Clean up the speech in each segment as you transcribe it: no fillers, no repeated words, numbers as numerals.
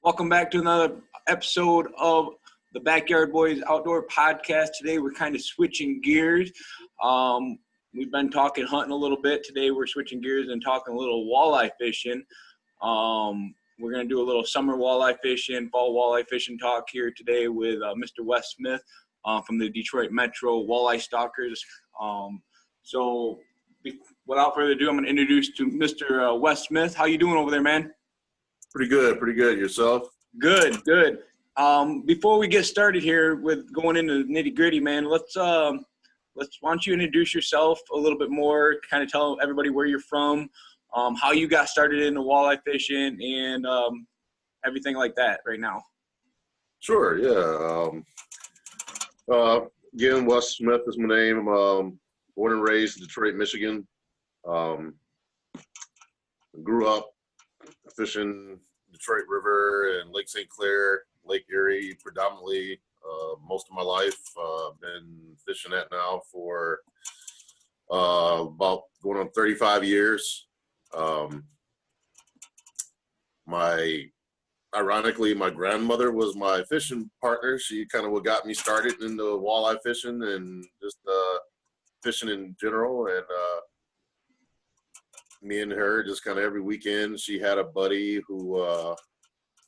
Welcome back to another episode of the Backyard Boys Outdoor Podcast. Today we're kind of switching gears. We've been talking hunting a little bit. Today we're switching gears and talking a little walleye fishing. We're going to do a little summer walleye fishing, fall walleye fishing talk here today with Mr. Wes Smith from the Detroit Metro-Walleye Stalkers. So without further ado, I'm going to introduce to Mr. Wes Smith. How you doing over there, man? Pretty good. Yourself? Good. Before we get started here with going into the nitty gritty, man, let's why don't you introduce yourself a little bit more, kind of tell everybody where you're from, how you got started into walleye fishing and everything like that right now. Sure, yeah. Again, Wes Smith is my name. I'm born and raised in Detroit, Michigan. Grew up fishing Detroit River and Lake Sinclair, Lake Erie predominantly most of my life. Been fishing that now for about going on 35 years. Ironically, my grandmother was my fishing partner. She kind of what got me started into walleye fishing and just fishing in general. And me and her just kind of every weekend, she had a buddy who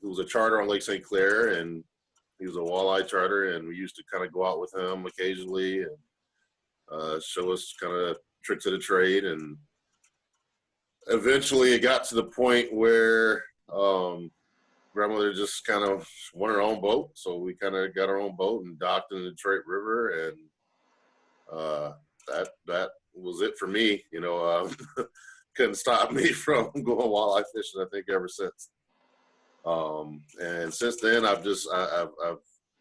was a charter on Lake St. Clair, and he was a walleye charter, and we used to kind of go out with him occasionally and show us kind of tricks of the trade. And eventually it got to the point where grandmother just kind of wanted her own boat, so we kind of got our own boat and docked in the Detroit River, and that was it for me. Couldn't stop me from going walleye fishing, I think, ever since. And since then, I've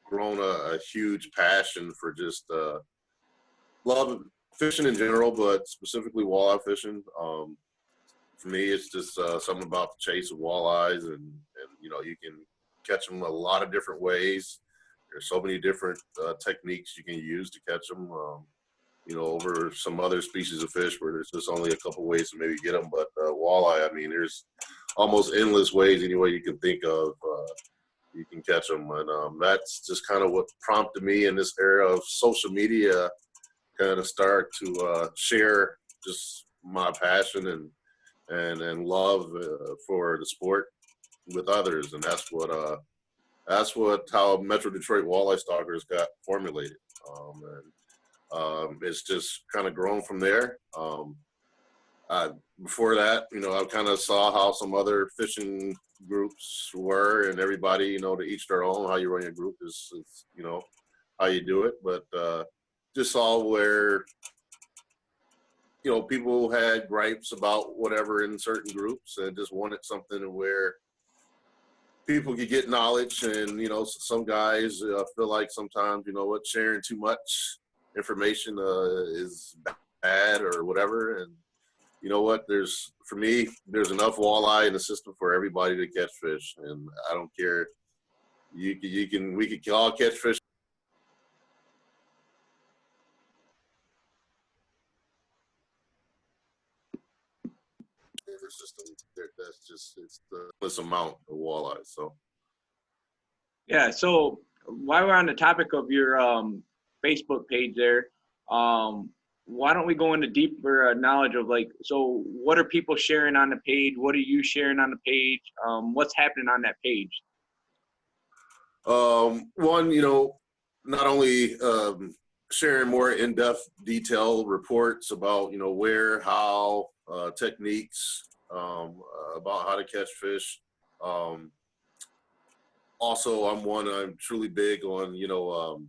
grown a huge passion for just love fishing in general, but specifically walleye fishing. For me, it's just something about the chase of walleyes, and you can catch them a lot of different ways. There's so many different techniques you can use to catch them. Over some other species of fish where there's just only a couple ways to maybe get them. But walleye, I mean, there's almost endless ways, any way you can think of, you can catch them. And that's just kind of what prompted me in this era of social media kind of start to share just my passion and love for the sport with others. And that's how Metro Detroit Walleye Stalkers got formulated. It's just kind of grown from there. Before that, I kind of saw how some other fishing groups were, and everybody, to each their own. How you run your group is how you do it. But just saw where, people had gripes about whatever in certain groups, and just wanted something where people could get knowledge. And, some guys feel like sometimes, sharing too much information is bad or whatever. And for me, there's enough walleye in the system for everybody to catch fish, and I don't care. We can all catch fish. System, that's just, it's the less amount of walleye. So Yeah, so while we're on the topic of your Facebook page there, why don't we go into deeper knowledge of so what are people sharing on the page? What are you sharing on the page? What's happening on that page? One, not only sharing more in-depth detailed reports about, where, how, techniques, about how to catch fish. Also, I'm truly big on,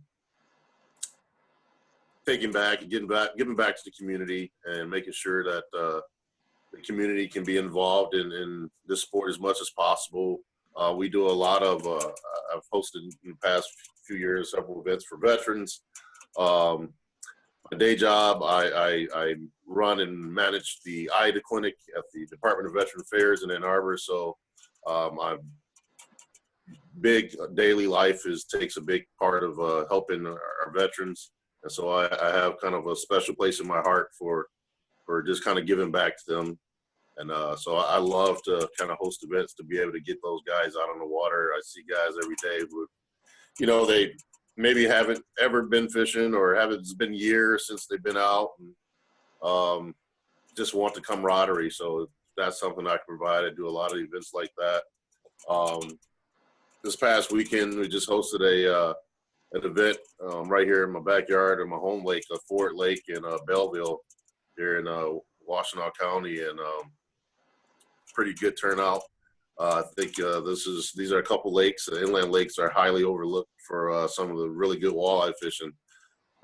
taking back and giving back to the community, and making sure that the community can be involved in this sport as much as possible. We do a lot of, I've hosted in the past few years several events for veterans. My day job, I run and manage the AIDA clinic at the Department of Veteran Affairs in Ann Arbor. So my big daily life takes a big part of helping our veterans. And so I have kind of a special place in my heart for just kind of giving back to them. And so I love to kind of host events to be able to get those guys out on the water. I see guys every day who, they maybe haven't ever been fishing or it's been years since they've been out, and just want the camaraderie. So that's something I can provide. I do a lot of events like that. This past weekend, we just hosted an event right here in my backyard in my home lake, a Fort Lake in Belleville here in Washtenaw County, and pretty good turnout. I think these are a couple lakes. The inland lakes are highly overlooked for some of the really good walleye fishing.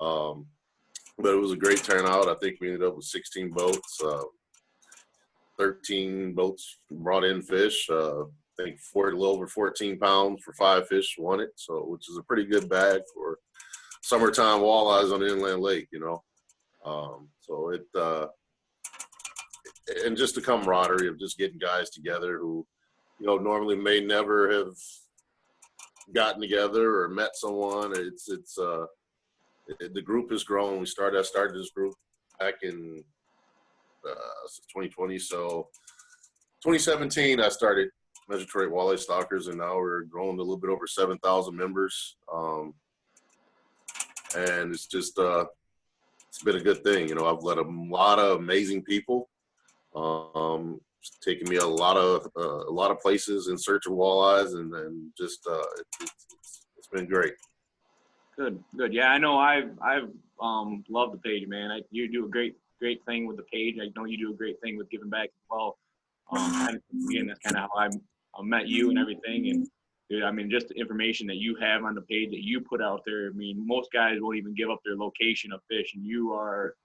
But it was a great turnout. I think we ended up with 16 boats. 13 boats brought in fish. I think a little over 14 pounds for 5 fish won it. So, which is a pretty good bag for summertime walleyes on the inland lake, So it, and just the camaraderie of just getting guys together who, normally may never have gotten together or met someone. The group has grown. I started this group back in 2020. So 2017, I started Detroit Metro-Walleye Stalkers, and now we're growing to a little bit over 7,000 members. And it's just, it's been a good thing. I've led a lot of amazing people. It's taken me a lot of places in search of walleyes, and just it's been great. Good. Yeah, I know. I've loved the page, man. You do a great thing with the page. I know you do a great thing with giving back as well. Again, that's kind of how I met you and everything. And dude, I mean, just the information that you have on the page that you put out there. I mean, most guys won't even give up their location of fish, and you are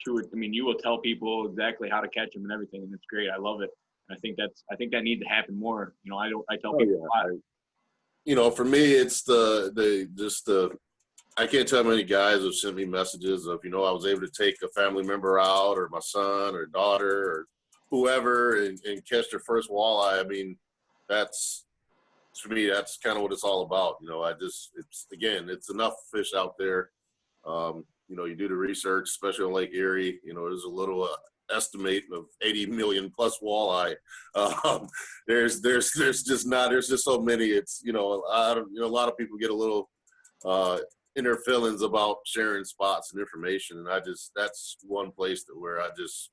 true. I mean, you will tell people exactly how to catch them and everything, and it's great. I love it. And I think that needs to happen more. I tell people a lot. For me, it's I can't tell how many guys have sent me messages of, I was able to take a family member out, or my son or daughter or whoever, and catch their first walleye. I mean, for me, that's kind of what it's all about. It's enough fish out there. You do the research, especially on Lake Erie. There's a little estimate of 80 million plus walleye. There's just so many. It's a lot of people get a little inner feelings about sharing spots and information, and that's one place where I just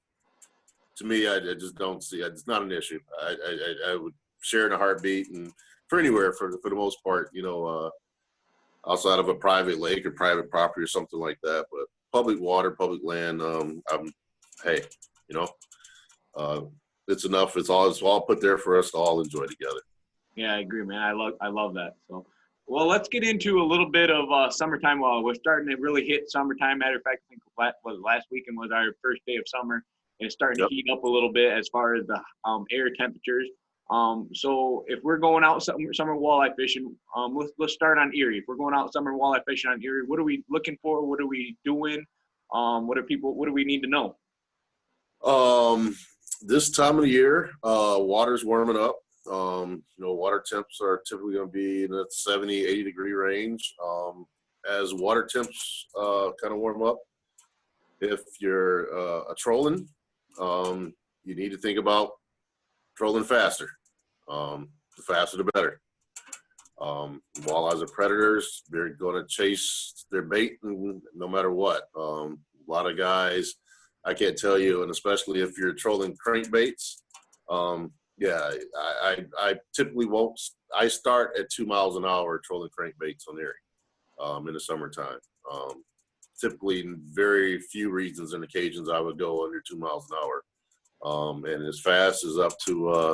don't see it. It's not an issue. I would share in a heartbeat, and for anywhere for the most part, outside of a private lake or private property or something like that. But public water, public land, it's enough. It's all put there for us to all enjoy together. Yeah, I agree, man. I love that. So, well, let's get into a little bit of summertime. Well, we're starting to really hit summertime. Matter of fact, I think last weekend was our first day of summer. It's starting to heat up a little bit as far as the air temperatures. So if we're going out summer walleye fishing, let's start on Erie. If we're going out summer walleye fishing on Erie, what are we looking for? What are we doing? What do we need to know? This time of the year, water's warming up. Water temps are typically going to be in the 70, 80 degree range. As water temps kind of warm up, if you're a trolling, you need to think about trolling faster. The faster the better. Walleyes are predators. They're going to chase their bait no matter what. A lot of guys, I can't tell you, and especially if you're trolling crankbaits, I typically won't. I start at 2 miles an hour trolling crankbaits on Erie in the summertime. Typically, in very few reasons and occasions, I would go under 2 miles an hour. And as fast as up to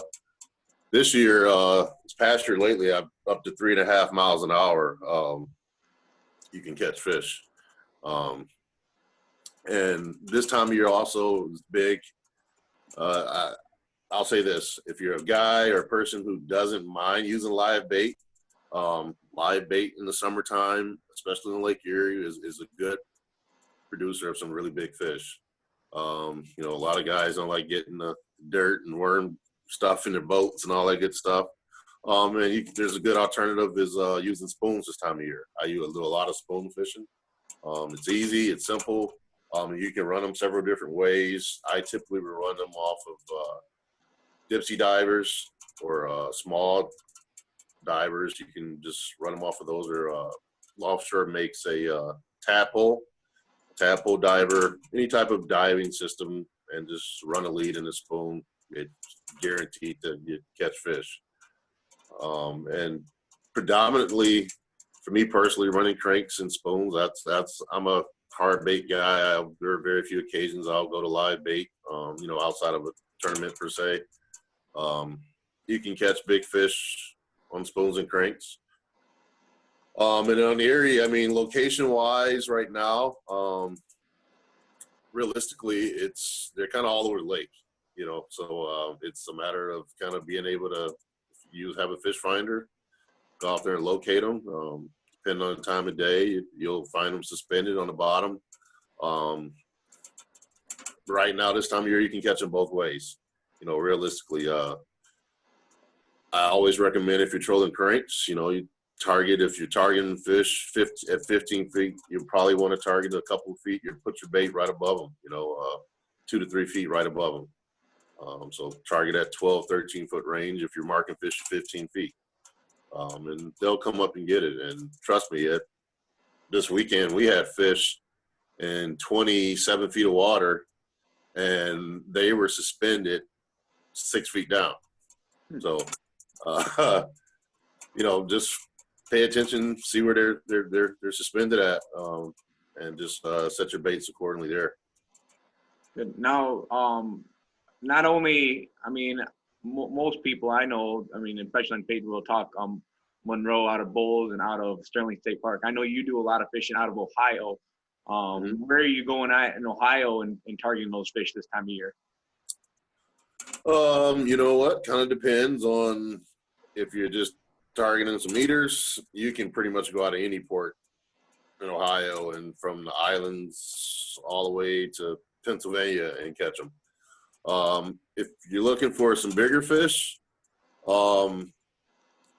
this year, this past year lately, I'm up to 3.5 miles an hour. You can catch fish. And this time of year also is big. I'll say this: if you're a guy or a person who doesn't mind using live bait in the summertime, especially in Lake Erie, is a good producer of some really big fish. A lot of guys don't like getting the dirt and worm stuff in their boats and all that good stuff. There's a good alternative is using spoons this time of year. I do a lot of spoon fishing. It's easy, it's simple. You can run them several different ways. I typically run them off of dipsy divers or small divers. You can just run them off of those, or offshore makes a tadpole diver, any type of diving system, and just run a lead in a spoon. It's guaranteed that you catch fish. And predominantly, for me personally, running cranks and spoons, I'm a hard bait guy. There are very few occasions I'll go to live bait, outside of a tournament per se. You can catch big fish on spoons and cranks. And on the Erie, I mean, location-wise right now, realistically, they're kind of all over the lake, so it's a matter of kind of being able to have a fish finder, go out there and locate them. Depending on the time of day, you'll find them suspended on the bottom. Right now, this time of year, you can catch them both ways. Realistically, I always recommend, if you're trolling cranks, if you're targeting fish at 15 feet, you probably want to target a couple of feet. You put your bait right above them, 2 to 3 feet right above them. So target at 12, 13-foot range if you're marking fish at 15 feet. And they'll come up and get it. And trust me, this weekend we had fish in 27 feet of water, and they were suspended 6 feet down. So, just pay attention, see where they're suspended at, and just set your baits accordingly there. Good. Now, not only, I mean, most people I know, I mean, especially on Facebook, will talk Monroe out of Bowles and out of Sterling State Park. I know you do a lot of fishing out of Ohio. Where are you going at in Ohio and targeting those fish this time of year? You know what? Kind of depends on if you're just targeting some meters. You can pretty much go out of any port in Ohio and from the islands all the way to Pennsylvania and catch them. If you're looking for some bigger fish,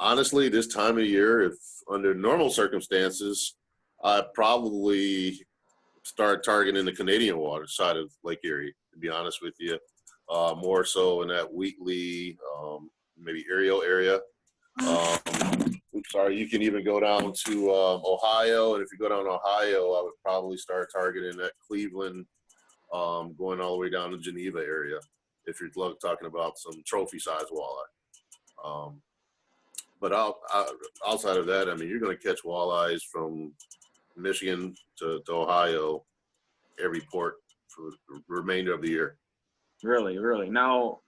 honestly, this time of year, if under normal circumstances, I'd probably start targeting the Canadian water side of Lake Erie, to be honest with you. More so in that Wheatley, maybe Erie area. You can even go down to Ohio, and if you go down to Ohio, I would probably start targeting that Cleveland, going all the way down to Geneva area, if you're talking about some trophy-size walleye. But outside of that, I mean, you're going to catch walleyes from Michigan to Ohio every port for the remainder of the year. Really, really. Now,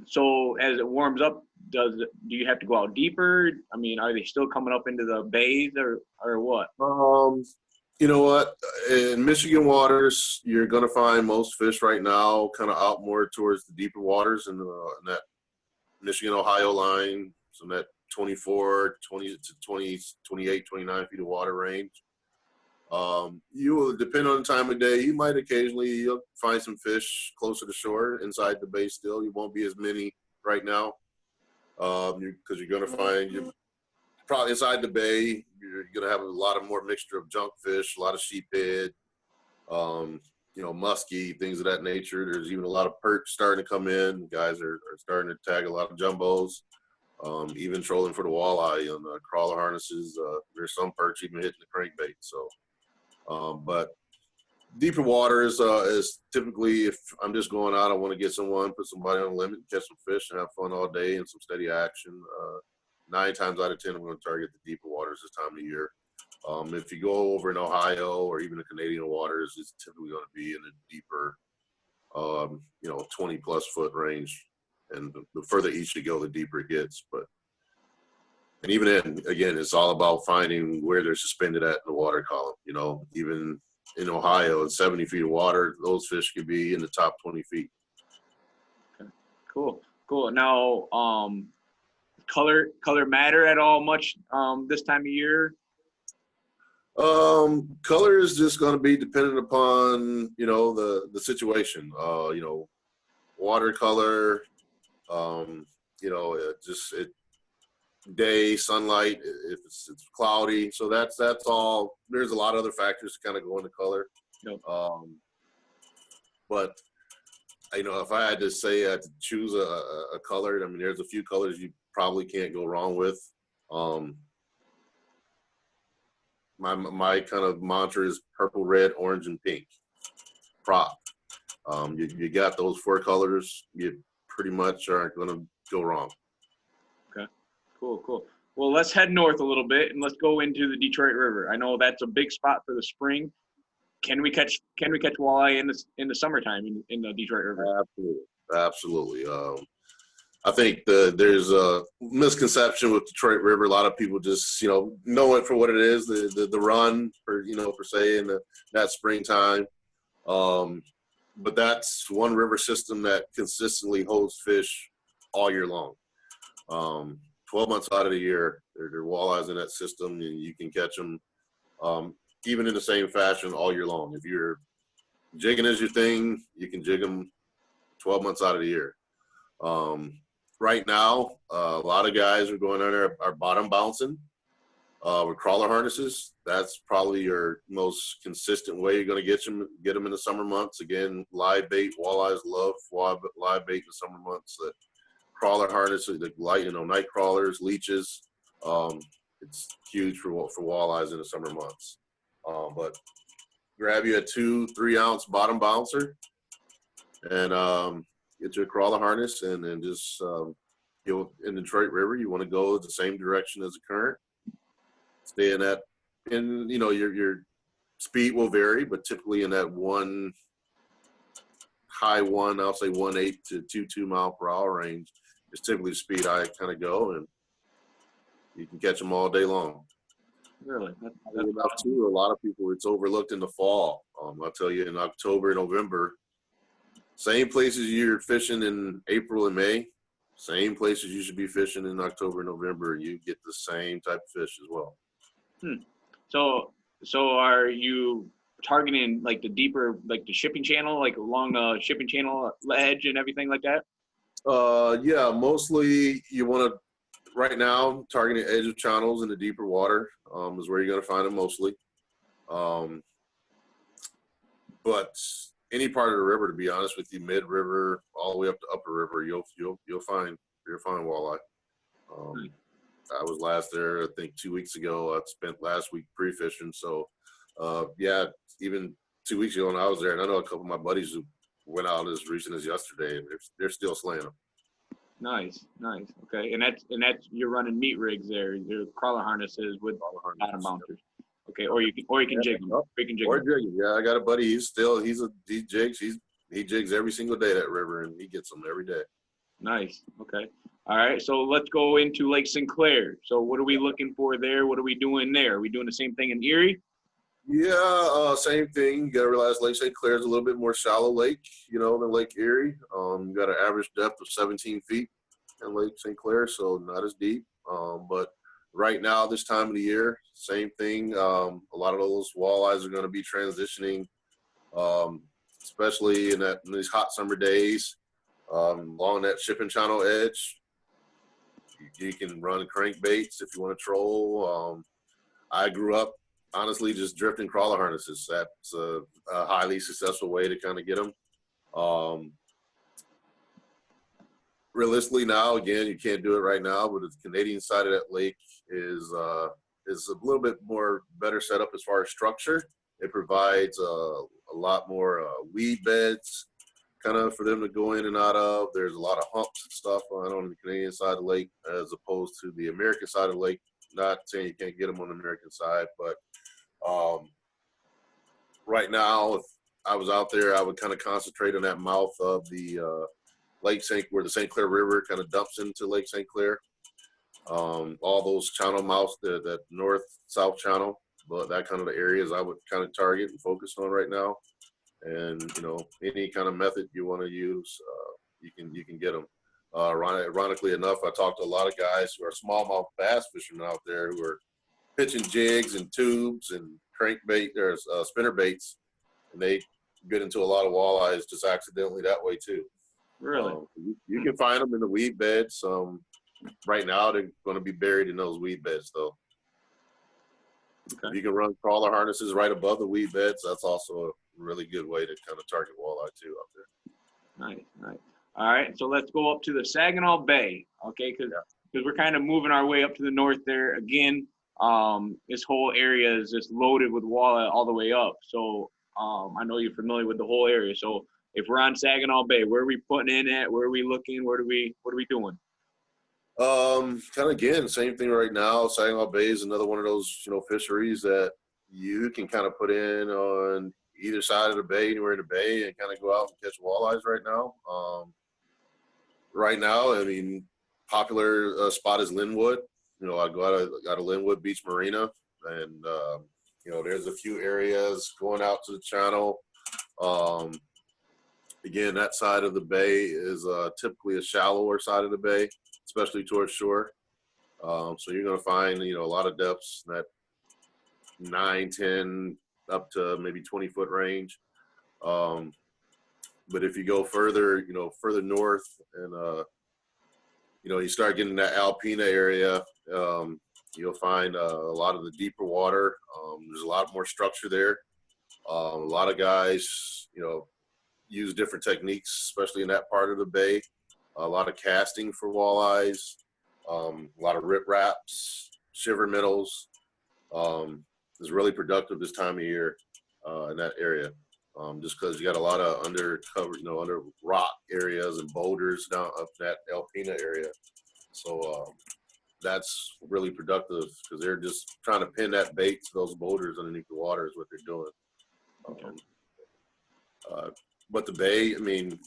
so as it warms up, do you have to go out deeper? I mean, are they still coming up into the bays or what? You know what? In Michigan waters, you're going to find most fish right now kind of out more towards the deeper waters in that Michigan-Ohio line, so in that 24, 20 to 20, 28, 29 feet of water range. You will, depend on the time of day, you might occasionally find some fish closer to shore inside the bay still. You won't be as many right now because you're going to find probably inside the bay, you're going to have a lot of more mixture of junk fish, a lot of sheephead, muskie, things of that nature. There's even a lot of perch starting to come in. Guys are starting to tag a lot of jumbos, even trolling for the walleye on the crawler harnesses. There's some perch even hitting the crankbait. So, but deeper water is typically, if I'm just going out, I want to get someone, put somebody on a limit, catch some fish, and have fun all day and some steady action. 9 times out of 10, I'm going to target the deeper waters this time of year. If you go over in Ohio or even the Canadian waters, it's typically going to be in the deeper, 20-plus foot range. And the further east you go, the deeper it gets. And even then, again, it's all about finding where they're suspended at in the water column. Even in Ohio, at 70 feet of water, those fish could be in the top 20 feet. Okay. Cool. Now, color matter at all much this time of year? Color is just going to be dependent upon the situation. Watercolor, day, sunlight, if it's cloudy. So that's all. There's a lot of other factors to kind of go into color. Yep. But if I had to say I had to choose a color, I mean, there's a few colors you probably can't go wrong with. My kind of mantra is purple, red, orange, and pink. Prop. You got those 4 colors, you pretty much aren't going to go wrong. Okay, cool. Well, let's head north a little bit and let's go into the Detroit River. I know that's a big spot for the spring. Can we catch walleye in the summertime in the Detroit River? Absolutely. I think there's a misconception with Detroit River. A lot of people just know it for what it is, the run per se in that springtime. But that's one river system that consistently holds fish all year long. 12 months out of the year, there are walleyes in that system, and you can catch them even in the same fashion all year long. If you're jigging is your thing, you can jig them 12 months out of the year. Right now, a lot of guys are going on there are bottom bouncing with crawler harnesses. That's probably your most consistent way you're going to get them in the summer months. Again, live bait, walleyes love live bait in the summer months. The crawler harnesses, the night crawlers, leeches. It's huge for walleyes in the summer months. But grab you a 2-3 ounce bottom bouncer and get your crawler harness and then just in the Detroit River, you want to go the same direction as the current. Stay in that, and your speed will vary, but typically in that I'll say 1.8 to 2.2 mile per hour range is typically the speed I kind of go, and you can catch them all day long. Really? Enough too. A lot of people, it's overlooked in the fall. I'll tell you, in October, November, same places you're fishing in April and May, same places you should be fishing in October, November. You get the same type of fish as well. So are you targeting like the deeper, like the shipping channel, like along the shipping channel edge and everything like that? Yeah, mostly you want to, right now, targeting edge of channels in the deeper water is where you're going to find them mostly. But any part of the river, to be honest with you, mid-river all the way up to upper river, you'll find walleye. I was last there, I think 2 weeks ago. I spent last week pre-fishing. So, even 2 weeks ago when I was there, and I know a couple of my buddies who went out as recent as yesterday, and they're still slaying them. Nice. Okay, and that's you're running meat rigs there. Your crawler harnesses with bottom bouncers. Okay, or you can jig them. Yeah, I got a buddy. He jigs. He jigs every single day that river, and he gets them every day. Nice. Okay. All right. So let's go into Lake Sinclair. So what are we looking for there? What are we doing there? Are we doing the same thing in Erie? Yeah, same thing. You got to realize Lake Sinclair is a little bit more shallow lake, than Lake Erie. You got an average depth of 17 feet in Lake Sinclair, so not as deep. But right now, this time of the year, same thing. A lot of those walleyes are going to be transitioning, especially in these hot summer days, along that shipping channel edge. You can run crankbaits if you want to troll. I grew up, honestly, just drifting crawler harnesses. That's a highly successful way to kind of get them. Realistically now, again, you can't do it right now, but the Canadian side of that lake is a little bit more better set up as far as structure. It provides a lot more weed beds kind of for them to go in and out of. There's a lot of humps and stuff on the Canadian side of the lake as opposed to the American side of the lake. Not saying you can't get them on the American side, but right now, if I was out there, I would kind of concentrate on that mouth of the Lake where the St. Clair River kind of dumps into Lake St. Clair. All those channel mouths, that north-south channel, but that kind of the areas I would kind of target and focus on right now. And any kind of method you want to use, you can get them. Ironically enough, I talked to a lot of guys who are smallmouth bass fishermen out there who are pitching jigs and tubes and crankbait or spinner baits, and they get into a lot of walleyes just accidentally that way too. Really? You can find them in the weed beds. Right now, they're going to be buried in those weed beds, though. Okay. You can run crawler harnesses right above the weed beds. That's also a really good way to kind of target walleye too out there. Nice, nice. All right, so let's go up to the Saginaw Bay, okay? Because we're kind of moving our way up to the north there. Again, this whole area is just loaded with walleye all the way up. So I know you're familiar with the whole area. So if we're on Saginaw Bay, where are we putting in at? Where are we looking? What are we doing? Kind of again, same thing right now. Saginaw Bay is another one of those, fisheries that you can kind of put in on either side of the bay, anywhere in the bay, and kind of go out and catch walleyes right now. Right now, I mean, popular spot is Linwood. I go out of Linwood Beach Marina, and there's a few areas going out to the channel. Again, that side of the bay is typically a shallower side of the bay, especially towards shore. So you're going to find, a lot of depths in that 9, 10, up to maybe 20-foot range. But if you go further, further north and, you start getting that Alpena area, you'll find a lot of the deeper water. There's a lot more structure there. A lot of guys, use different techniques, especially in that part of the bay. A lot of casting for walleyes, a lot of rip wraps, shiver minnows. Is really productive this time of year in that area, just because you got a lot of under rock areas and boulders down up that Alpena area. So that's really productive because they're just trying to pin that bait to those boulders underneath the water is what they're doing. But the bay, I mean,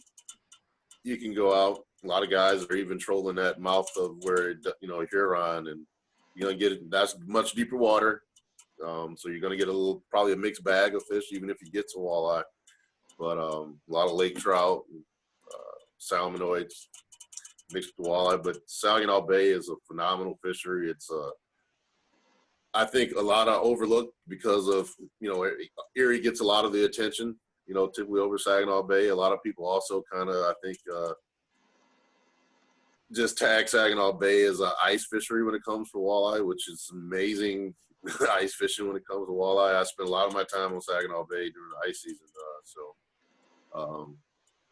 you can go out. A lot of guys are even trolling that mouth of where, Huron, and you're going to get that's much deeper water. So you're going to get probably a mixed bag of fish, even if you get some walleye. But a lot of lake trout, salmonoids mixed with walleye. But Saginaw Bay is a phenomenal fishery. It's I think a lot of overlooked because of, Erie gets a lot of the attention, typically over Saginaw Bay. A lot of people also kind of, I think, just tag Saginaw Bay as an ice fishery when it comes to walleye, which is amazing ice fishing when it comes to walleye. I spend a lot of my time on Saginaw Bay during the ice season.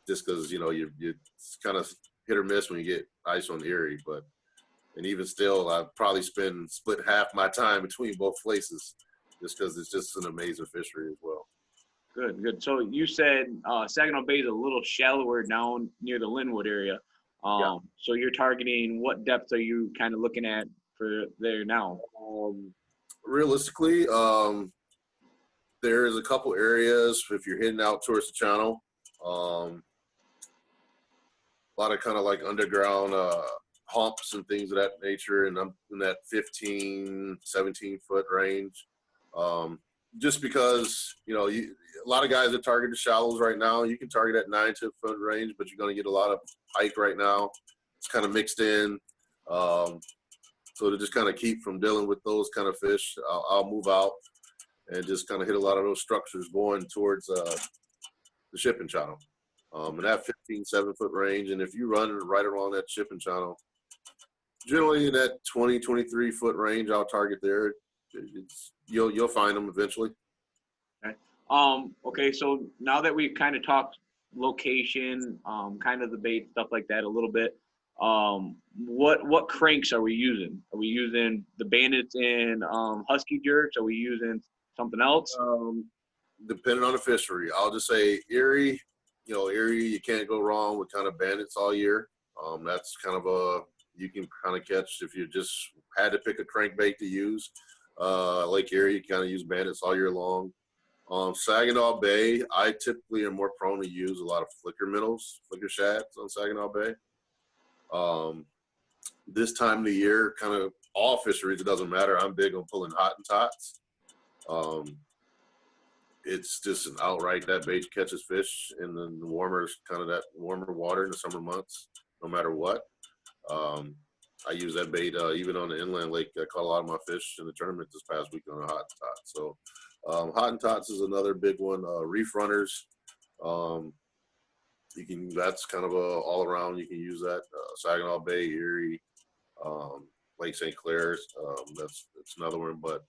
Just because, you kind of hit or miss when you get ice on Erie, and even still, I probably split half my time between both places just because it's just an amazing fishery as well. Good, good. So you said Saginaw Bay is a little shallower down near the Linwood area. So you're targeting, what depth are you kind of looking at for there now? Realistically, there is a couple areas if you're heading out towards the channel. A lot of kind of like underground humps and things of that nature, and I'm in that 15, 17-foot range. Just because, a lot of guys that target the shallows right now, you can target that 9 to 10-foot range, but you're going to get a lot of pike right now. It's kind of mixed in. So to just kind of keep from dealing with those kind of fish, I'll move out and just kind of hit a lot of those structures going towards the shipping channel. In that 15, 7-foot range. And if you run right along that shipping channel, generally in that 20, 23-foot range, I'll target there. You'll find them eventually. Okay. Okay. So now that we've kind of talked location, kind of the bait, stuff like that a little bit, what cranks are we using? Are we using the Bandits and Husky jerks? Are we using something else? Depending on the fishery, I'll just say Erie. Erie, you can't go wrong with kind of Bandits all year. That's kind of you can kind of catch if you just had to pick a crankbait to use. Lake Erie, you kind of use Bandits all year long. Saginaw Bay, I typically am more prone to use a lot of flicker minnows, flicker shads on Saginaw Bay. This time of the year, kind of all fisheries, it doesn't matter. I'm big on pulling Hottentots. It's just an outright that bait catches fish in the warmer, kind of that warmer water in the summer months, no matter what. I use that bait even on the inland lake. I caught a lot of my fish in the tournament this past week on a Hottentot. So Hottentots is another big one. Reef runners, that's kind of all around. You can use that. Saginaw Bay, Erie, Lake St. Clair's. That's another one. But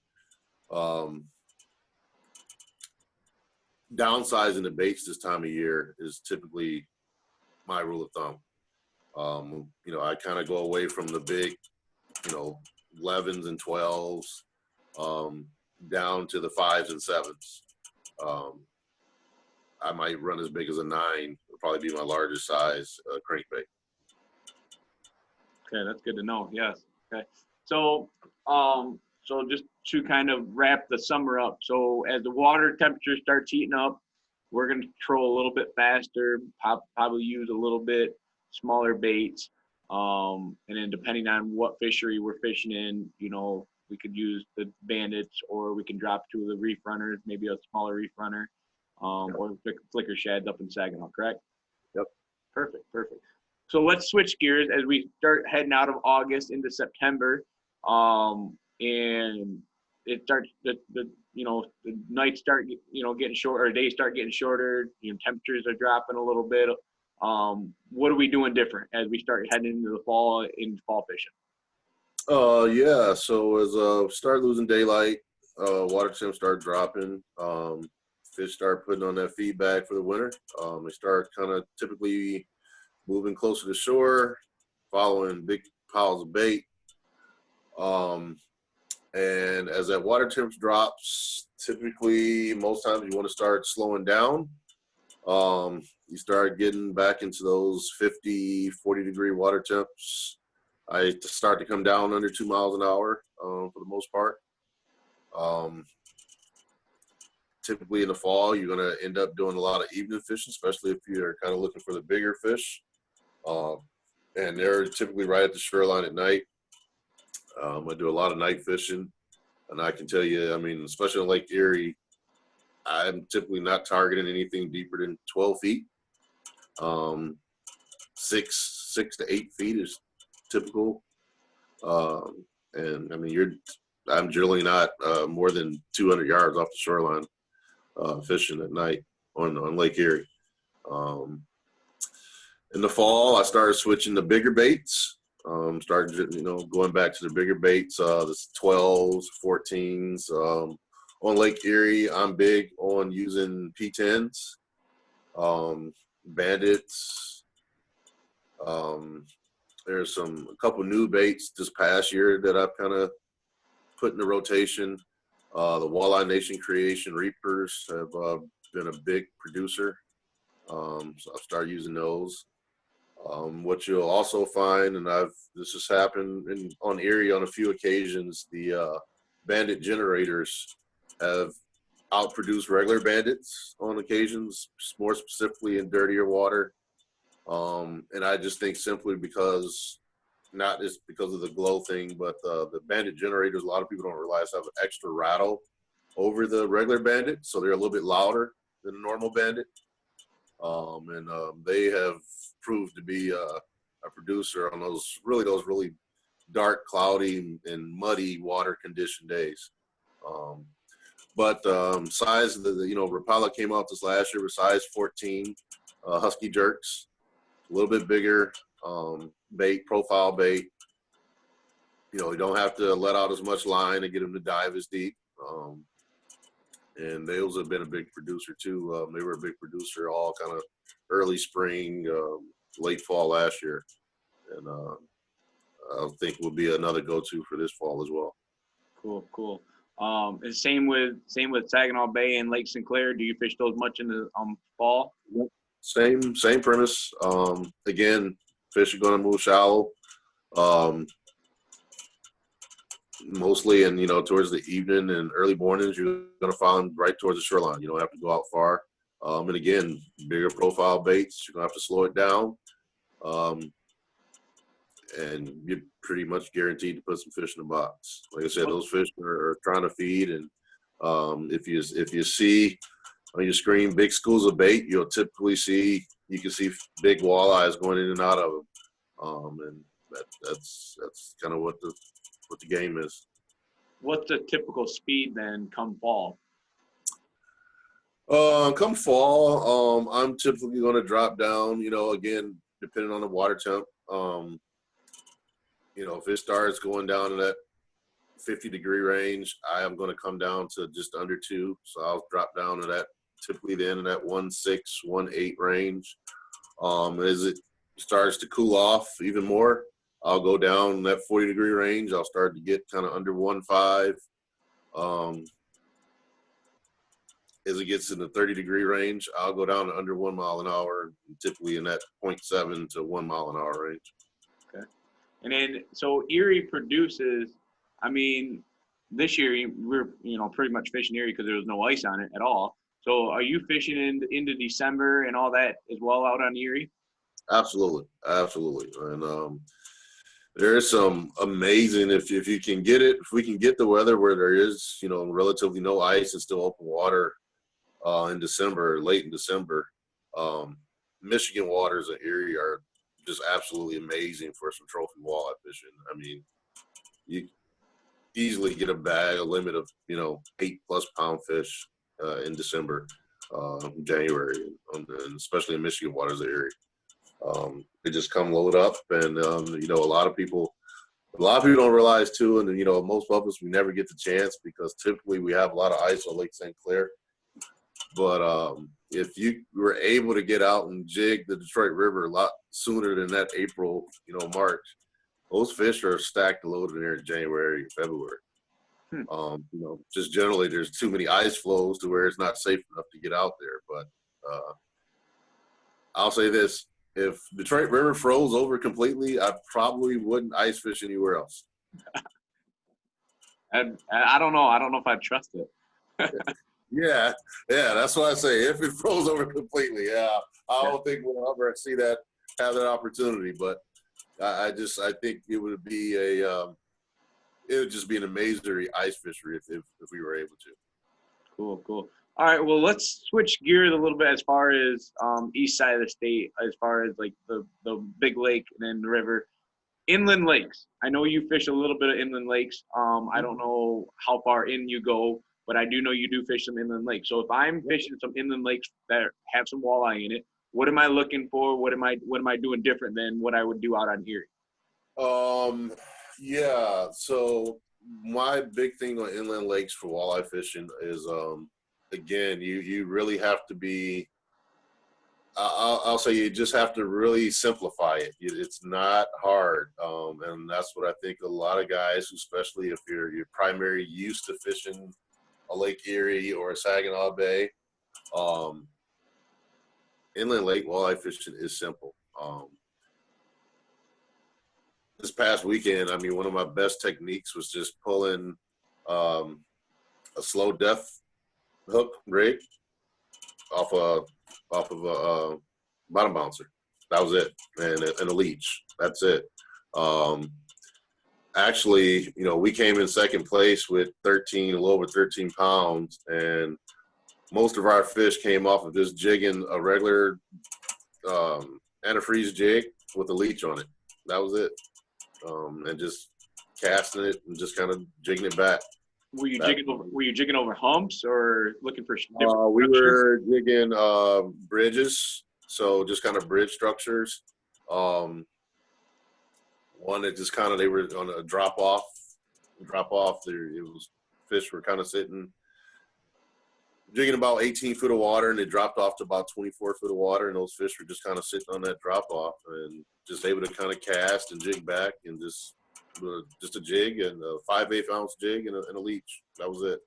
downsizing the baits this time of year is typically my rule of thumb. I kind of go away from the big, 11s and 12s, down to the 5s and 7s. I might run as big as a 9. It'll probably be my largest size crankbait. Okay, that's good to know. Yes. Okay. So, so just to kind of wrap the summer up. So as the water temperature starts heating up, we're going to troll a little bit faster, probably use a little bit smaller baits. And then depending on what fishery we're fishing in, we could use the bandits, or we can drop to the reef runners, maybe a smaller reef runner, or flicker shads up in Saginaw, correct? Yep. Perfect. So let's switch gears as we start heading out of August into September. And it starts, the nights start, getting shorter, or days start getting shorter. Temperatures are dropping a little bit. What are we doing different as we start heading into the fall fishing? Yeah. So as start losing daylight, water temps start dropping. Fish start putting on that feedback for the winter. They start kind of typically moving closer to shore, following big piles of bait. And as that water temps drops, typically most times you want to start slowing down. You start getting back into those 50, 40-degree water temps. I start to come down under 2 miles an hour for the most part. Typically in the fall, you're going to end up doing a lot of evening fishing, especially if you're kind of looking for the bigger fish. And they're typically right at the shoreline at night. I do a lot of night fishing, and I can tell you, especially on Lake Erie, I'm typically not targeting anything deeper than 12 feet. 6 to 8 feet is typical. And I'm generally not more than 200 yards off the shoreline fishing at night on Lake Erie. In the fall, I started switching to bigger baits. Started, going back to the bigger baits, the 12s, 14s. On Lake Erie, I'm big on using P10s, bandits. There's a couple new baits this past year that I've kind of put in the rotation. The Walleye Nation Creation Reapers have been a big producer, so I've started using those. What you'll also find, and this has happened on Erie on a few occasions, the bandit generators have outproduced regular bandits on occasions, more specifically in dirtier water. And I just think simply because, not just because of the glow thing, but the bandit generators, a lot of people don't realize, have an extra rattle over the regular bandit, so they're a little bit louder than a normal bandit. They have proved to be a producer on those really dark, cloudy, and muddy water condition days. But size, Rapala came out this last year with size 14 Husky jerks, a little bit bigger bait, profile bait. You don't have to let out as much line to get them to dive as deep. And those have been a big producer too. They were a big producer all kind of early spring, late fall last year. And I think will be another go-to for this fall as well. Cool. And same with Saginaw Bay and Lake Sinclair. Do you fish those much in the fall? Same premise. Again, fish are going to move shallow. Mostly, and towards the evening and early mornings, you're going to find right towards the shoreline. You don't have to go out far. And again, bigger profile baits, you're going to have to slow it down. And you're pretty much guaranteed to put some fish in the box. Like I said, those fish are trying to feed, and if you see on your screen big schools of bait, you can see big walleyes going in and out of them, and that's kind of what the game is. What's the typical speed then come fall? Come fall, I'm typically going to drop down. Again, depending on the water temp. If it starts going down to that 50-degree range, I am going to come down to just under 2. So I'll drop down to that, typically the end of that 1.6, 1.8 range. As it starts to cool off even more, I'll go down that 40-degree range. I'll start to get kind of under 1.5. As it gets in the 30-degree range, I'll go down to under 1 mile an hour, typically in that 0.7 to 1 mile an hour range. Okay. And then, so Erie produces, I mean, this year we're, pretty much fishing Erie because there was no ice on it at all. So are you fishing into December and all that as well out on Erie? Absolutely. And there is some amazing, if you can get it, if we can get the weather where there is, relatively no ice and still open water in December, late in December, Michigan waters in Erie are just absolutely amazing for some trophy walleye fishing. I mean, you easily get a limit of 8+ pound fish in December, January, and especially in Michigan waters of Erie. They just come load up, and a lot of people don't realize too, and most of us, we never get the chance because typically we have a lot of ice on Lake St. Clair. But if you were able to get out and jig the Detroit River a lot sooner than that April, March, those fish are stacked and loaded in there in January and February. Just generally there's too many ice flows to where it's not safe enough to get out there. But I'll say this, if Detroit River froze over completely, I probably wouldn't ice fish anywhere else. And I don't know. I don't know if I'd trust it. Yeah, that's what I say. If it froze over completely, I don't think we'll ever have that opportunity. But I think it would be it would just be an amazing ice fishery if we were able to. Cool. All right, well, let's switch gears a little bit as far as east side of the state, as far as like the big lake and then the river. Inland lakes. I know you fish a little bit of inland lakes. I don't know how far in you go, but I do know you do fish some inland lakes. So if I'm fishing some inland lakes that have some walleye in it, what am I looking for? What am I doing different than what I would do out on Erie? Yeah. So my big thing on inland lakes for walleye fishing is, again, you really have to be. I'll say you just have to really simplify it. It's not hard, and that's what I think a lot of guys, especially if you're primary used to fishing a Lake Erie or a Saginaw Bay, inland lake walleye fishing is simple. This past weekend, I mean, one of my best techniques was just pulling a slow depth hook rig off of a bottom bouncer. That was it, and a leech. That's it. Actually, we came in second place with a little over 13 pounds, and most of our fish came off of just jigging a regular antifreeze jig with a leech on it. That was it, and just casting it and just kind of jigging it back. Were you jigging over humps or looking for different we were jigging bridges, so just kind of bridge structures. One that just kind of, they were on a drop off there. It was fish were kind of sitting, jigging about 18 foot of water, and they dropped off to about 24 foot of water, and those fish were just kind of sitting on that drop off and just able to kind of cast and jig back and just a jig and a 5/8 ounce jig and a leech. That was it.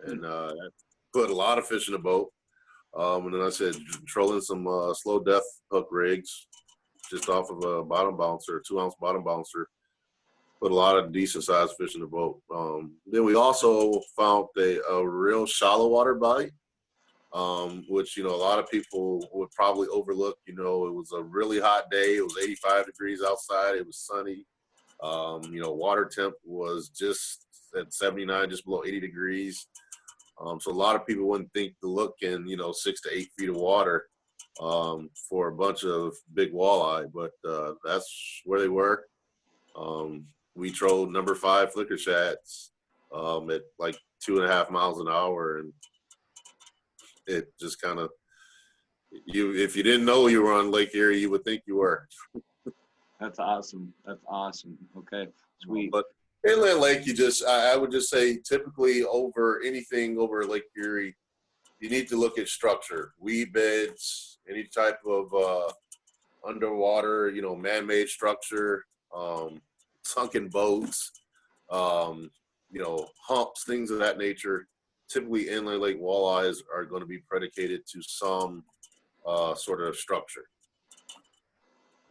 And that put a lot of fish in the boat. And then I said, trolling some slow depth hook rigs just off of a bottom bouncer, a 2-ounce bottom bouncer. Put a lot of decent sized fish in the boat. Then we also found a real shallow water bite, which, a lot of people would probably overlook. It was a really hot day. It was 85 degrees outside. It was sunny. Water temp was just at 79, just below 80 degrees. So a lot of people wouldn't think to look in, 6 to 8 feet of water for a bunch of big walleye, but that's where they were. We trolled number 5 flicker shats at like 2.5 miles an hour, and it just kind of, if you didn't know you were on Lake Erie, you would think you were. That's awesome. Okay, sweet. But inland lake, I would just say typically over anything over Lake Erie, you need to look at structure, weed beds, any type of underwater, you know, man-made structure, sunken boats, you know, humps, things of that nature. Typically, inland lake walleyes are going to be predicated to some sort of structure.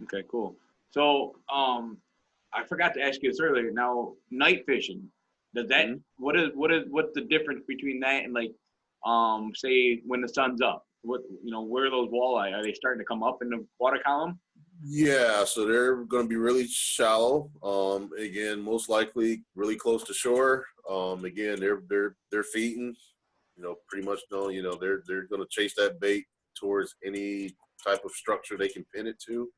Okay, cool. So, I forgot to ask you this earlier. Now, night fishing, does that what's the difference between that and like, say when the sun's up? What, you know, where are those walleye? Are they starting to come up in the water column? Yeah, so they're going to be really shallow. Again, most likely really close to shore. Again, they're feeding. You know, pretty much know. You know, they're going to chase that bait towards any type of structure they can pin it to.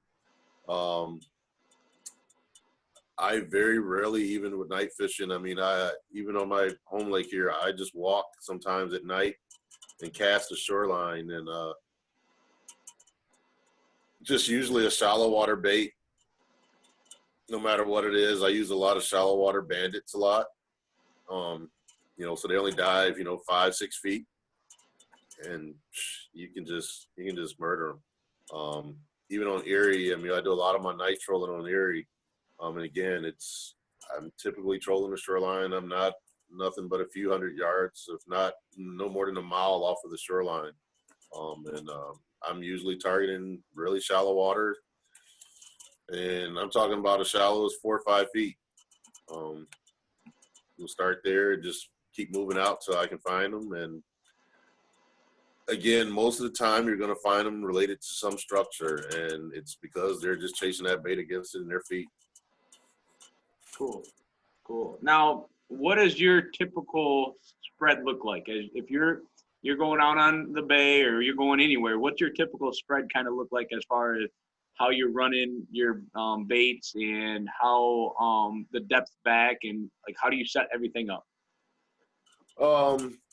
I very rarely, even with night fishing, I mean, even on my home lake here, I just walk sometimes at night and cast the shoreline, and just usually a shallow water bait, no matter what it is. I use a lot of shallow water bandits a lot. You know, so they only dive, you know, 5-6 feet, and you can just murder them. Even on Erie, I mean, I do a lot of my night trolling on Erie. And again, I'm typically trolling the shoreline. I'm not nothing but a few hundred yards, if not no more than a mile off of the shoreline. I'm usually targeting really shallow water, and I'm talking about as shallow as 4 or 5 feet. We'll start there and just keep moving out till I can find them. And again, most of the time you're going to find them related to some structure, and it's because they're just chasing that bait against it in their feet. Cool. Now, what does your typical spread look like? If you're going out on the bay or you're going anywhere, what's your typical spread kind of look like as far as how you're running your baits and how the depth back, and like how do you set everything up?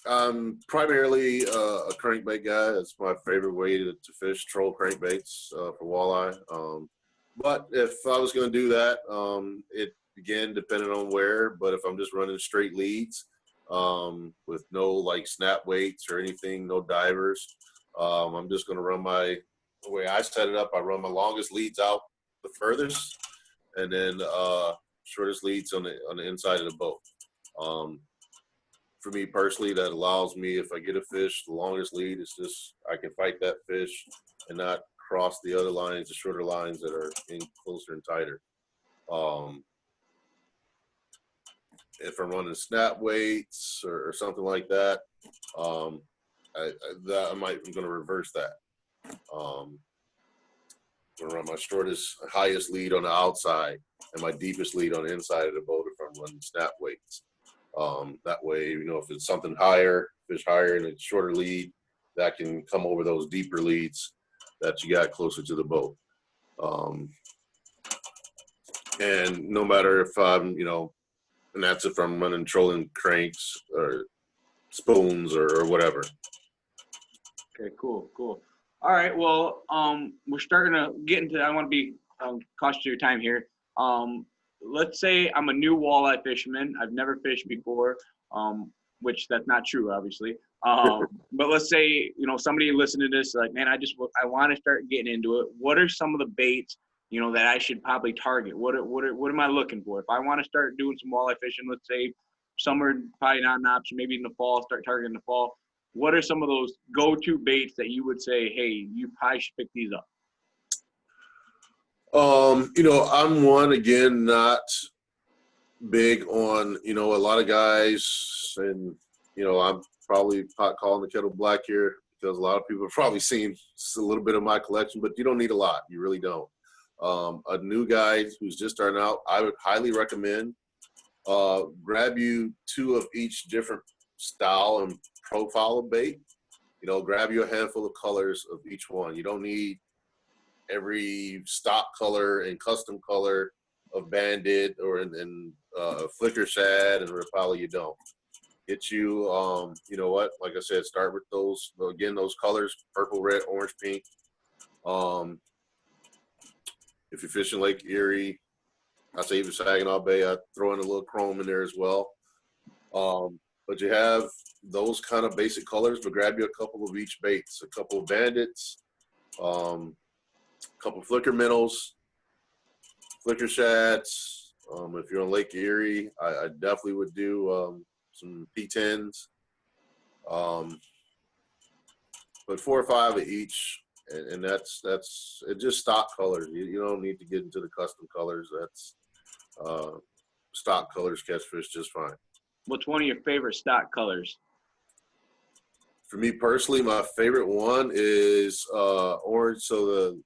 I'm primarily a crankbait guy. That's my favorite way to fish, troll crankbaits for walleye. But if I was going to do that, it again depending on where. But if I'm just running straight leads with no like snap weights or anything, no divers, I'm just going to run the way I set it up. I run my longest leads out the furthest, and then shortest leads on the inside of the boat. For me personally, that allows me, if I get a fish, the longest lead is just I can fight that fish and not cross the other lines, the shorter lines that are in closer and tighter. If I'm running snap weights or something like that, I'm going to reverse that. I'm going to run my highest lead on the outside and my deepest lead on the inside of the boat if I'm running snap weights. That way, you know, if it's something higher, fish higher and it's shorter lead, that can come over those deeper leads that you got closer to the boat. And no matter if I'm, you know, and that's if I'm running trolling cranks or spoons or whatever. Okay, cool. All right, well, we're starting to get into, I want to be cautious of your time here. Let's say I'm a new walleye fisherman. I've never fished before, which that's not true, obviously. But let's say, you know, somebody listening to this, like, man, I want to start getting into it. What are some of the baits, you know, that I should probably target? What am I looking for? If I want to start doing some walleye fishing, let's say summer, probably not an option, maybe in the fall, start targeting the fall. What are some of those go-to baits that you would say, hey, you probably should pick these up? You know, I'm one, again, not big on, you know, a lot of guys, and, you know, I'm probably pot calling the kettle black here because a lot of people have probably seen a little bit of my collection, but you don't need a lot. You really don't. A new guy who's just starting out, I would highly recommend grab you 2 of each different style and profile of bait. You know, grab you a handful of colors of each one. You don't need every stock color and custom color of bandit or in flicker shad and rapala. You don't. Get you, you know what, like I said, start with those, again, those colors, purple, red, orange, pink. If you're fishing Lake I say even Saginaw Bay, I throw in a little chrome in there as well. but you have those kind of basic colors, but grab you a couple of each baits, a couple of bandits, a couple flicker minnows, flicker shats. If you're on Lake Erie, I definitely would do some P10s, but 4 or 5 of each, and that's it. Just stock colors. You don't need to get into the custom colors. That's stock colors catch fish just fine. What's one of your favorite stock colors? For me personally, my favorite one is orange. So the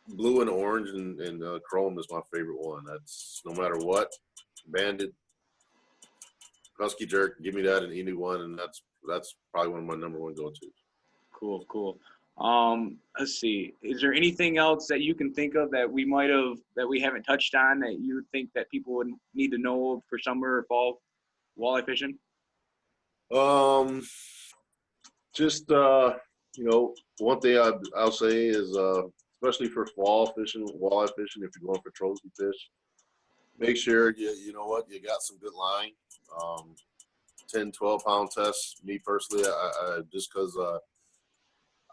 blue and orange and chrome is my favorite one. That's no matter what. Bandit, Husky Jerk, give me that in any one, and that's probably one of my number one go-tos. Cool. Let's see. Is there anything else that you can think of that we haven't touched on that you think that people would need to know for summer or fall walleye fishing? Just one thing I'll say is, especially for fall fishing, walleye fishing, if you're going for trophy fish, make sure you got some good line. 10, 12 pound tests. Me personally, I just because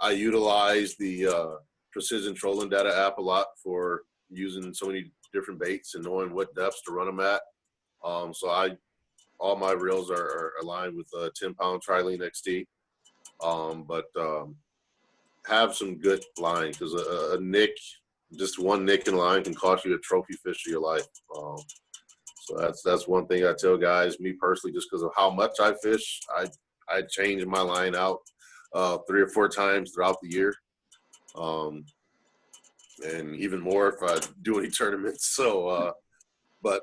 I utilize the precision trolling data app a lot for using so many different baits and knowing what depths to run them at. So all my reels are aligned with 10 pound Trilene XT. But have some good line, because a nick, just one nick in line, can cost you a trophy fish of your life. So that's one thing I tell guys. Me personally, just because of how much I fish, I change my line out 3 or 4 times throughout the year, and even more if I do any tournaments. So, but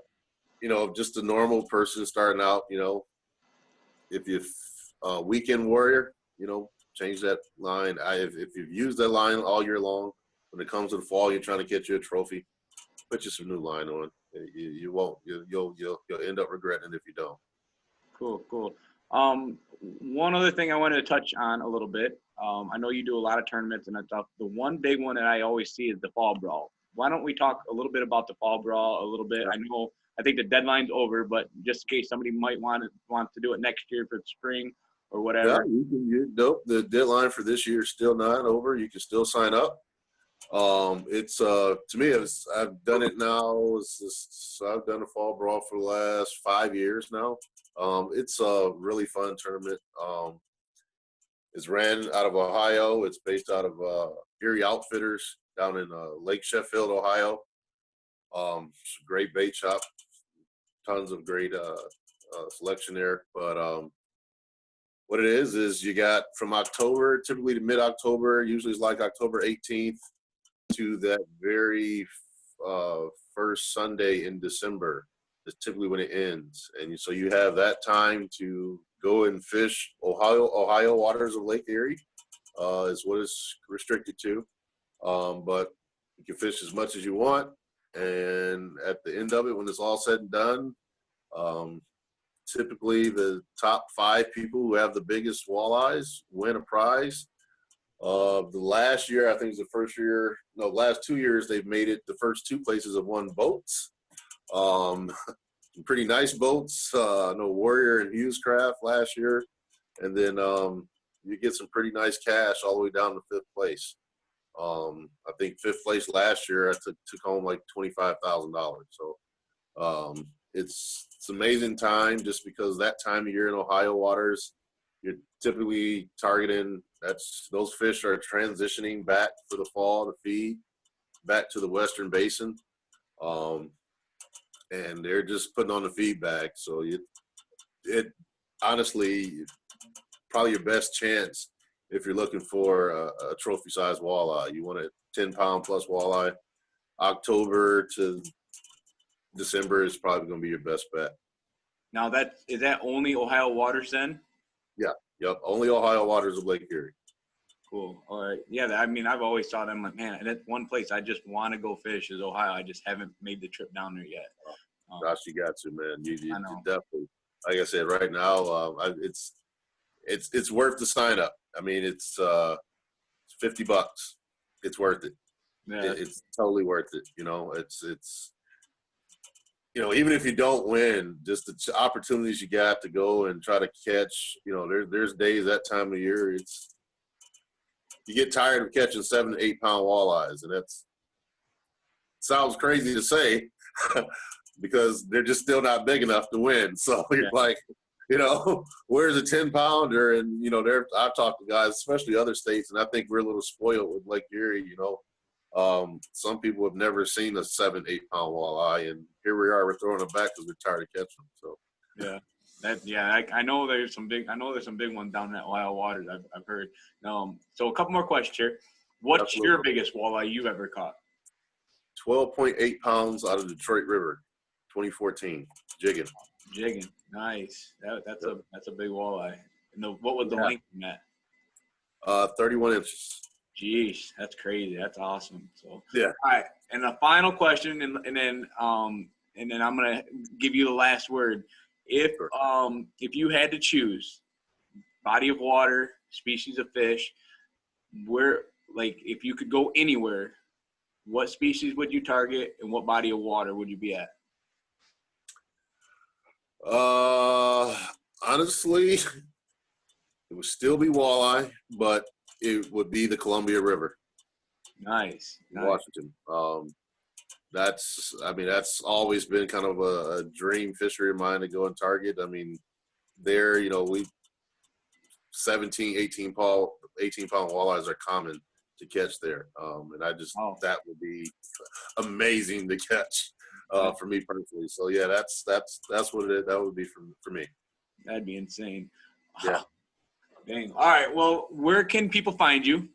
just a normal person starting out, if you weekend warrior, change that line. If you've used that line all year long, when it comes to the fall, you're trying to catch you a trophy, put you some new line on. You won't. You'll end up regretting it if you don't. Cool. One other thing I wanted to touch on a little bit. I know you do a lot of tournaments and stuff. The one big one that I always see is the Fall Brawl. Why don't we talk a little bit about the Fall Brawl a little bit? I think the deadline's over, but just in case somebody might want to do it next year for spring or whatever. Yeah, nope. The deadline for this year is still not over. You can still sign up. It's to me, I've done it now. I've done a Fall Brawl for the last 5 years now. It's a really fun tournament. It's ran out of Ohio. It's based out of Erie Outfitters down in Lake Sheffield, Ohio. It's a great bait shop. Tons of great selection there. But what it is you got from October, typically to mid-October, usually it's like October 18th to that very first Sunday in December is typically when it ends. And so you have that time to go and fish Ohio waters of Lake Erie is what it's restricted to. But you can fish as much as you want. And at the end of it, when it's all said and done, typically the top 5 people who have the biggest walleyes win a prize. The last year, I think it's the first year, no, last 2 years, they've made it. The first 2 places have won boats. Some pretty nice boats. No Warrior and Hughes Craft last year. And then you get some pretty nice cash all the way down to 5th place. I think 5th place last year, I took home like $25,000. So it's amazing time, just because that time of year in Ohio waters, you're typically targeting, those fish are transitioning back for the fall to feed back to the Western Basin. And they're just putting on the feedback. So it honestly, probably your best chance if you're looking for a trophy-sized walleye. You want a 10-pound plus walleye. October to December is probably going to be your best bet. Now, is that only Ohio waters then? Yeah. Yep. Only Ohio waters of Lake Erie. Cool. All right. Yeah. I mean, I've always thought, I'm like, man, that's one place I just want to go fish is Ohio. I just haven't made the trip down there yet. Gosh, you got to, man. You know. definitely, like I said, right now, it's worth the sign up. I mean, it's $50. It's worth it. Yeah. It's totally worth it. It's even if you don't win, just the opportunities you got to go and try to catch, there's days that time of year, you get tired of catching 7 to 8 pound walleyes. And sounds crazy to say because they're just still not big enough to win. So you're like, where's a 10 pounder? And, I've talked to guys, especially other states, and I think we're a little spoiled with Lake Erie, some people have never seen a 7, 8 pound walleye, and here we are, we're throwing them back because we're tired of catching them. So I know there's some big ones down in that wild waters. I've heard. So a couple more questions here. What's Absolutely. your biggest walleye you've ever caught? 12.8 pounds out of Detroit River, 2014, jigging. Nice. That's a big walleye. And what was the length in that? 31 inches. Jeez, that's crazy. That's awesome. So yeah. All right, and the final question, and then I'm gonna give you the last word. If you had to choose body of water, species of fish, if you could go anywhere, what species would you target, and what body of water would you be at? Honestly, it would still be walleye, but it would be the Columbia River. Nice. Washington. That's always been kind of a dream fishery of mine to go and target. I mean, there, we 17, 18 pound walleyes are common to catch there. And that would be amazing to catch for me personally. So yeah, that's what that would be for me. That'd be insane. Yeah. Dang. All right. Well, where can people find you?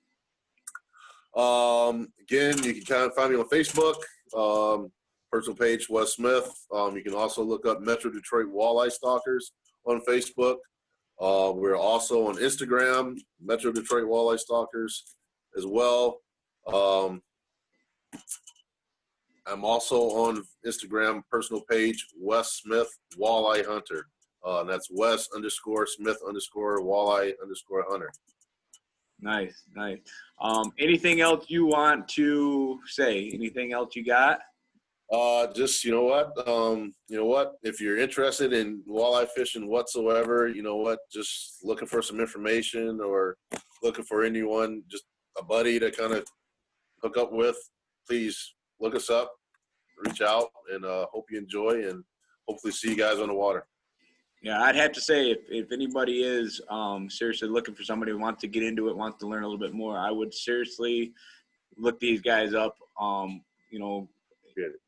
Again, you can kind of find me on Facebook, personal page, Wes Smith. You can also look up Metro-Detroit-Walleye Stalkers on Facebook. We're also on Instagram, Metro-Detroit-Walleye Stalkers as well. I'm also on Instagram, personal page, Wes Smith Walleye Hunter. That's Wes _Smith _Walleye _Hunter. Nice. Anything else you want to say? Anything else you got? Just, if you're interested in walleye fishing whatsoever, just looking for some information or looking for anyone, just a buddy to kind of hook up with, please look us up, reach out, and hope you enjoy and hopefully see you guys on the water. Yeah, I'd have to say if anybody is seriously looking for somebody who wants to get into it, wants to learn a little bit more, I would seriously look these guys up.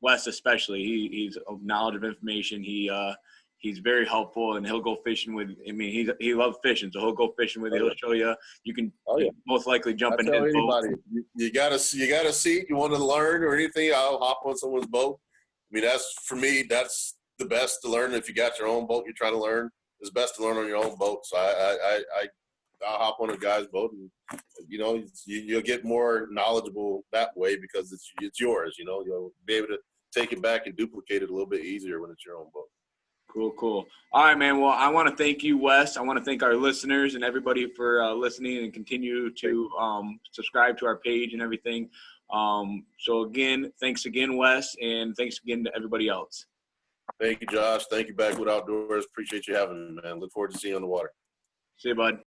Wes especially, he's a knowledge of information. He's very helpful, and he'll go fishing with. I mean, he loves fishing, so he'll go fishing with you. He'll show you. You can most likely jump in his boat. You got a seat, you want to learn or anything, I'll hop on someone's boat. I mean, that's the best to learn. If you got your own boat, you try to learn. It's best to learn on your own boat. So I'll hop on a guy's boat, and you'll get more knowledgeable that way because it's yours. You'll be able to take it back and duplicate it a little bit easier when it's your own boat. Cool. All right, man. Well, I want to thank you, Wes. I want to thank our listeners and everybody for listening and continue to subscribe to our page and everything. So again, thanks again, Wes, and thanks again to everybody else. Thank you, Josh. Thank you, Backwood Outdoors. Appreciate you having me, man. Look forward to seeing you on the water. See you, bud.